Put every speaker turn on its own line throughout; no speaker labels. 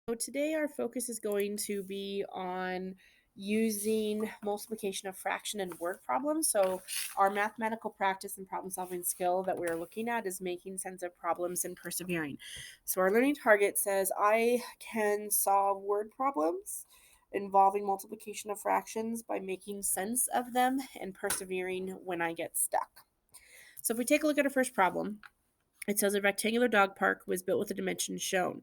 So today our focus is going to be on using multiplication of fraction and word problems. So our mathematical practice and problem solving skill that we're looking at is making sense of problems and persevering. So our learning target says I can solve word problems involving multiplication of fractions by making sense of them and persevering when I get stuck. So if we take a look at our first problem, it says a rectangular dog park was built with the dimensions shown.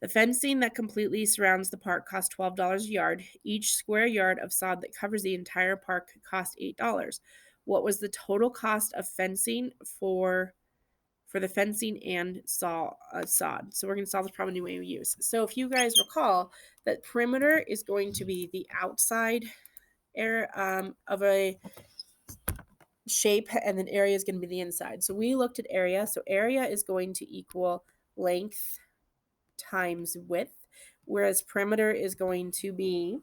The fencing that completely surrounds the park costs $12 a yard. Each square yard of sod that covers the entire park cost $8. What was the total cost of fencing for the fencing and sod? So we're going to solve this problem any way we use. So if you guys recall that perimeter is going to be the outside area of a shape, and then area is going to be the inside. So we looked at area. So area is going to equal length times width, whereas perimeter is going to be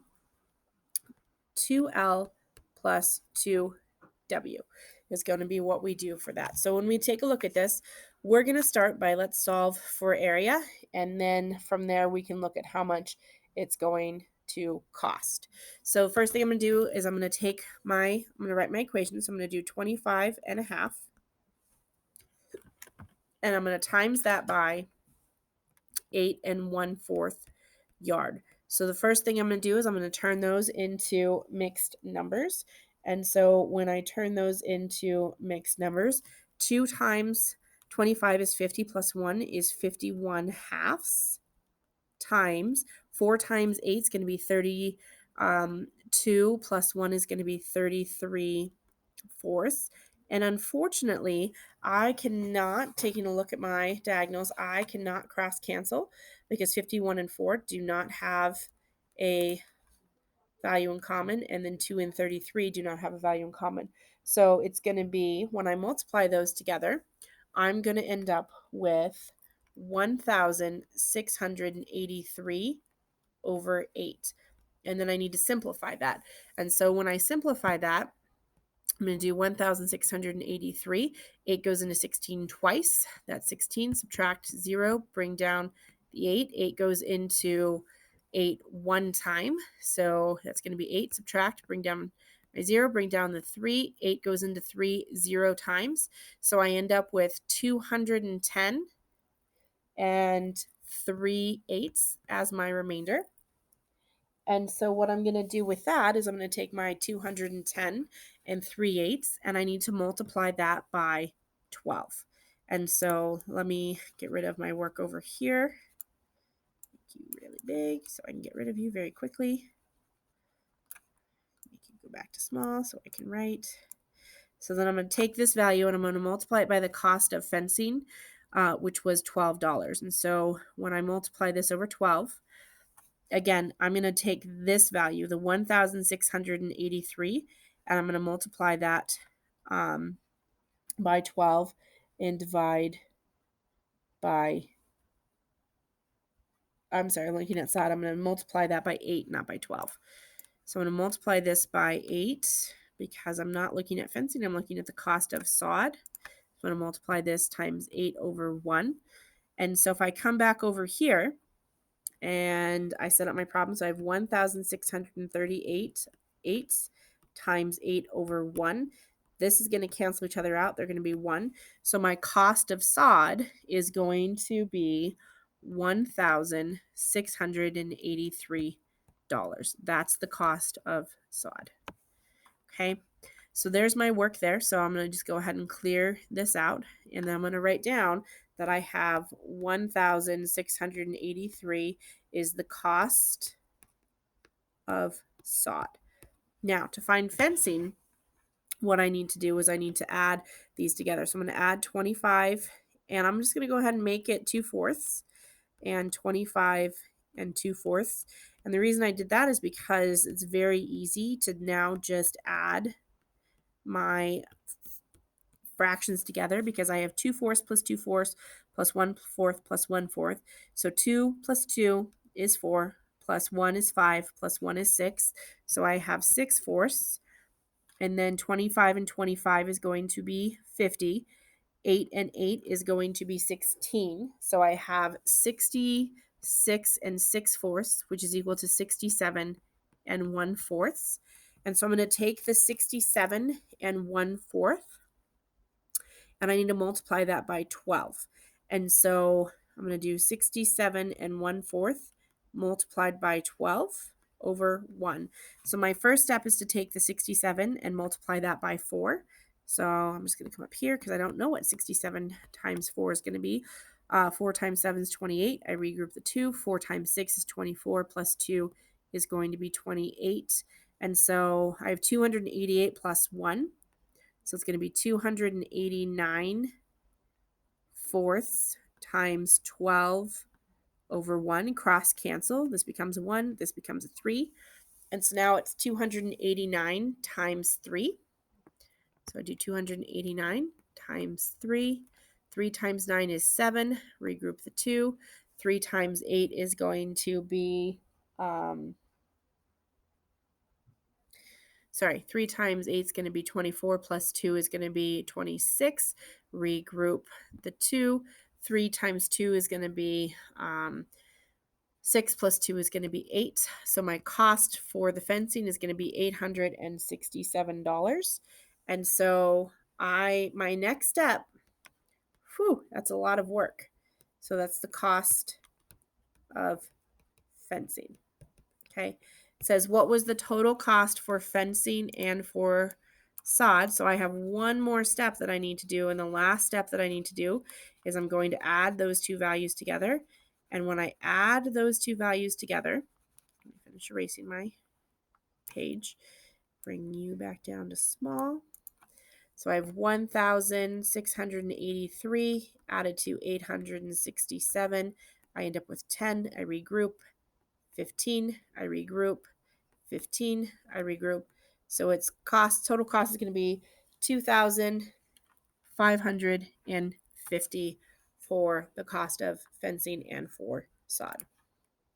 2L plus 2W is going to be what we do for that. So when we take a look at this, we're going to start by let's solve for area, and then from there we can look at how much it's going to cost. So first thing I'm going to do is I'm going to write my equation. So I'm going to do 25 and a half, and I'm going to times that by 8 1/4 yard. So the first thing I'm going to do is I'm going to turn those into mixed numbers. And so when I turn those into mixed numbers, 2 times 25 is 50 plus 1 is 51 halves, times 4 times 8 is going to be 32 plus 1 is going to be 33 fourths. And unfortunately, I cannot, taking a look at my diagonals, I cannot cross cancel because 51 and 4 do not have a value in common, and then 2 and 33 do not have a value in common. So it's going to be, when I multiply those together, I'm going to end up with 1,683 over 8. And then I need to simplify that. And so when I simplify that, I'm going to do 1,683. 8 goes into 16 twice. That's 16. Subtract 0. Bring down the 8. 8 goes into 8 one time. So that's going to be 8. Subtract. Bring down my 0. Bring down the 3. 8 goes into 3 0 times. So I end up with 210 and 3/8 as my remainder. And so what I'm going to do with that is I'm going to take my 210 and 3/8, and I need to multiply that by 12. And so let me get rid of my work over here. Make you really big so I can get rid of you very quickly. Make you go back to small so I can write. So then I'm going to take this value and I'm going to multiply it by the cost of fencing, which was $12. And so when I multiply this over 12, again, I'm going to take this value, the 1,683, and I'm going to multiply that by 12 and divide by, I'm sorry, I'm looking at side. I'm going to multiply that by 8, not by 12. So I'm going to multiply this by 8 because I'm not looking at fencing. I'm looking at the cost of sod. So I'm going to multiply this times 8 over 1. And so if I come back over here, and I set up my problem. So I have 1,638 eighths times 8 over 1. This is going to cancel each other out. They're going to be 1. So my cost of sod is going to be $1,683. That's the cost of sod. Okay. So there's my work there. So I'm going to just go ahead and clear this out. And then I'm going to write down that I have 1,683 is the cost of sod. Now, to find fencing, what I need to do is I need to add these together. So I'm going to add 25, and I'm just going to go ahead and make it 2/4 and 25 and 2/4. And the reason I did that is because it's very easy to now just add my fractions together because I have 2/4 plus 2/4 plus 1/4 plus 1/4. So 2 plus 2 is 4 plus 1 is 5 plus 1 is 6. So I have 6/4. And then 25 and 25 is going to be 50. 8 and 8 is going to be 16. So I have 60 6 6/4, which is equal to 67 1/4. And so I'm going to take the 67 1/4 and I need to multiply that by 12. And so I'm going to do 67 1/4 multiplied by 12 over 1. So my first step is to take the 67 and multiply that by 4. So I'm just going to come up here because I don't know what 67 times 4 is going to be. 4 times 7 is 28. I regroup the 2. 4 times 6 is 24 plus 2 is going to be 28. And so I have 288 plus 1. So it's going to be 289 fourths times 12 over 1. Cross cancel. This becomes a 1. This becomes a 3. And so now it's 289 times 3. So I do 289 times 3. 3 times 9 is 7. Regroup the 2. 3 times 8 is going to be 3 times 8 is going to be 24 plus 2 is going to be 26. Regroup the 2. 3 times 2 is going to be 6 plus 2 is going to be 8. So my cost for the fencing is going to be $867. And so my next step, that's a lot of work. So that's the cost of fencing. Okay. It says, what was the total cost for fencing and for sod? So I have one more step that I need to do. And the last step that I need to do is I'm going to add those two values together. And when I add those two values together, let me finish erasing my page, bring you back down to small. So I have 1,683 added to 867. I end up with 10. I regroup. 15. I regroup. 15. I regroup. So its total cost is going to be $2,550 for the cost of fencing and for sod.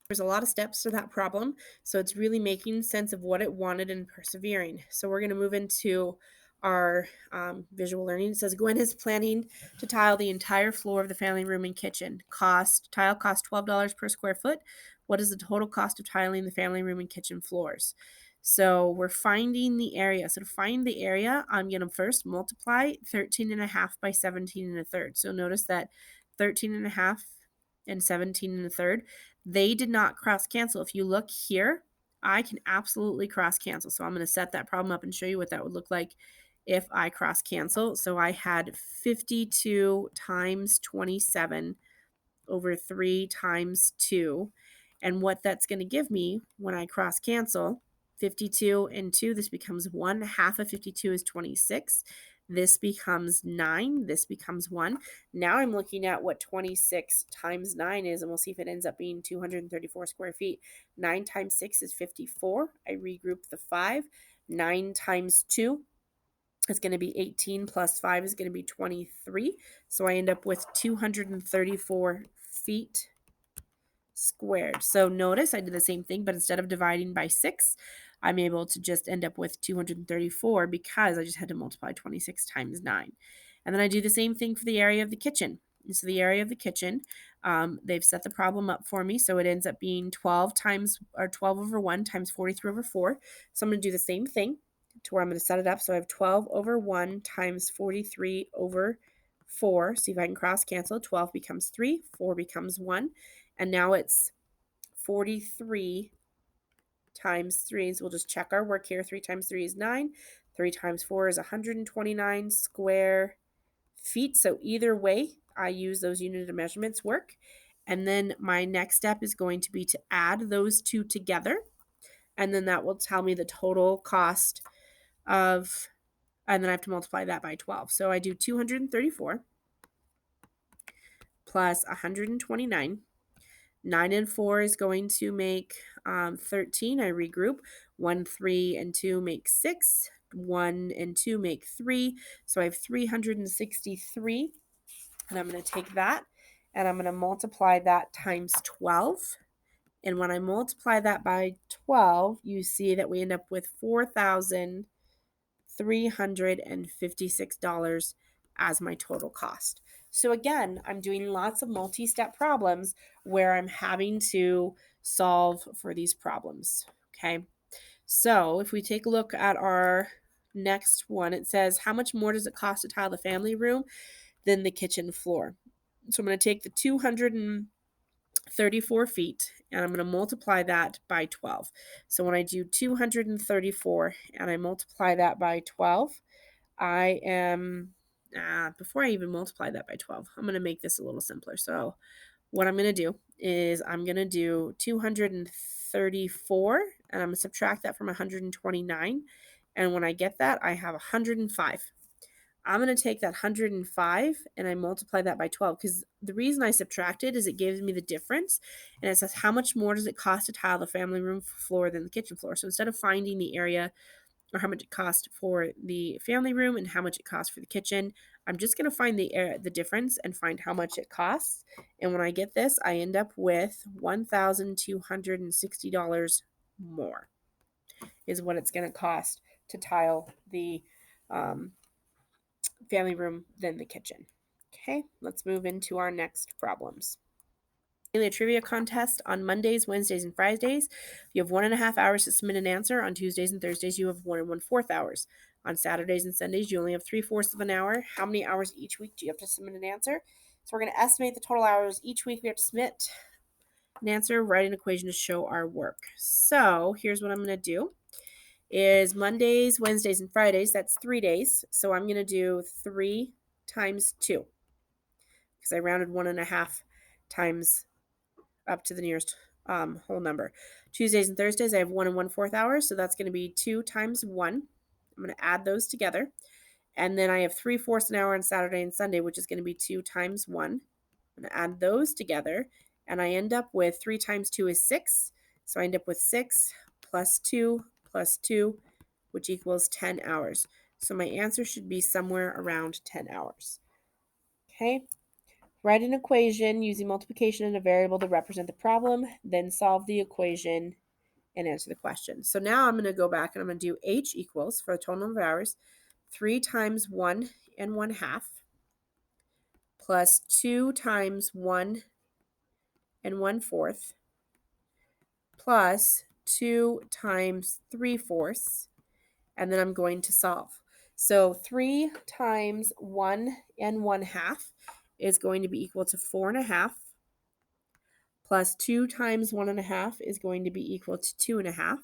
There's a lot of steps to that problem, so it's really making sense of what it wanted and persevering. So we're going to move into our visual learning. It says Gwen is planning to tile the entire floor of the family room and kitchen. Tile costs $12 per square foot. What is the total cost of tiling the family room and kitchen floors? So we're finding the area. So to find the area, I'm going to first multiply 13.5 by 17 1/3. So notice that 13.5 and 17 1/3, they did not cross cancel. If you look here, I can absolutely cross cancel. So I'm going to set that problem up and show you what that would look like if I cross cancel. So I had 52 times 27 over 3 times 2. And what that's going to give me when I cross cancel, 52 and 2, this becomes 1. Half of 52 is 26. This becomes 9. This becomes 1. Now I'm looking at what 26 times 9 is, and we'll see if it ends up being 234 square feet. 9 times 6 is 54. I regroup the 5. 9 times 2 is going to be 18 plus 5 is going to be 23. So I end up with 234 feet squared. So notice I did the same thing, but instead of dividing by 6, I'm able to just end up with 234 because I just had to multiply 26 times 9. And then I do the same thing for the area of the kitchen. And so the area of the kitchen, they've set the problem up for me. So it ends up being 12 over 1 times 43 over 4. So I'm going to do the same thing to where I'm going to set it up. So I have 12 over 1 times 43 over 4. See if I can cross cancel. 12 becomes 3, 4 becomes 1. And now it's 43 times 3. So we'll just check our work here. 3 times 3 is 9. 3 times 4 is 129 square feet. So either way, I use those unit of measurements work. And then my next step is going to be to add those two together. And then that will tell me the total cost of, and then I have to multiply that by 12. So I do 234 plus 129. 9 and 4 is going to make 13. I regroup. 1, 3, and 2 make 6. 1 and 2 make 3. So I have 363. And I'm going to take that and I'm going to multiply that times 12. And when I multiply that by 12, you see that we end up with $4,356 as my total cost. So again, I'm doing lots of multi-step problems where I'm having to solve for these problems. Okay. So if we take a look at our next one, it says, how much more does it cost to tile the family room than the kitchen floor? So I'm going to take the 234 feet and I'm going to multiply that by 12. So when I do 234 and I multiply that by 12, I am, before I even multiply that by 12, I'm going to make this a little simpler. So what I'm going to do is I'm going to do 234 and I'm going to subtract that from 129. And when I get that, I have 105. I'm going to take that 105 and I multiply that by 12 because the reason I subtracted is it gives me the difference. And it says, how much more does it cost to tile the family room floor than the kitchen floor? So instead of finding the area or how much it cost for the family room and how much it costs for the kitchen, I'm just going to find the difference and find how much it costs. And when I get this, I end up with $1,260 more is what it's going to cost to tile the family room than the kitchen. Okay, let's move into our next problems. A trivia contest on Mondays, Wednesdays, and Fridays. You have 1.5 hours to submit an answer. On Tuesdays and Thursdays, you have 1 1/4 hours. On Saturdays and Sundays, you only have 3/4 of an hour. How many hours each week do you have to submit an answer? So we're going to estimate the total hours each week we have to submit an answer, write an equation to show our work. So here's what I'm going to do is Mondays, Wednesdays, and Fridays. That's 3 days. So I'm going to do 3 times 2 because I rounded 1.5 times up to the nearest whole number. Tuesdays and Thursdays, I have 1 1/4 hours. So that's going to be 2 times 1. I'm going to add those together. And then I have 3/4 an hour on Saturday and Sunday, which is going to be 2 times 1. I'm going to add those together. And I end up with 3 times 2 is 6. So I end up with 6 plus 2 plus 2, which equals 10 hours. So my answer should be somewhere around 10 hours. Okay. Write an equation using multiplication and a variable to represent the problem, then solve the equation and answer the question. So now I'm going to go back and I'm going to do H equals, for a total number of hours, 3 times 1 1/2 plus 2 times 1 1/4 plus 2 times 3/4, and then I'm going to solve. So 3 times 1 1/2 is going to be equal to 4.5, plus 2 times 1.5 is going to be equal to 2.5,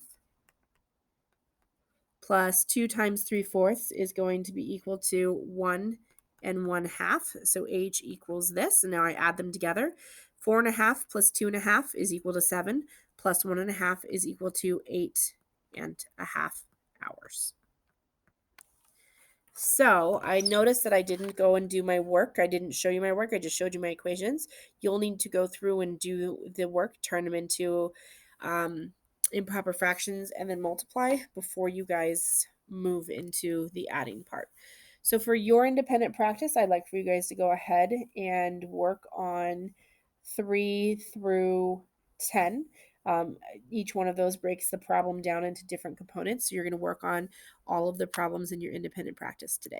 plus 2 times 3/4 is going to be equal to 1 1/2. So H equals this, and now I add them together. 4.5 plus 2.5 is equal to 7, plus 1.5 is equal to 8.5 hours. So I noticed that I didn't go and do my work. I didn't show you my work. I just showed you my equations. You'll need to go through and do the work, turn them into improper fractions, and then multiply before you guys move into the adding part. So for your independent practice, I'd like for you guys to go ahead and work on 3 through 10. Each one of those breaks the problem down into different components. So you're going to work on all of the problems in your independent practice today.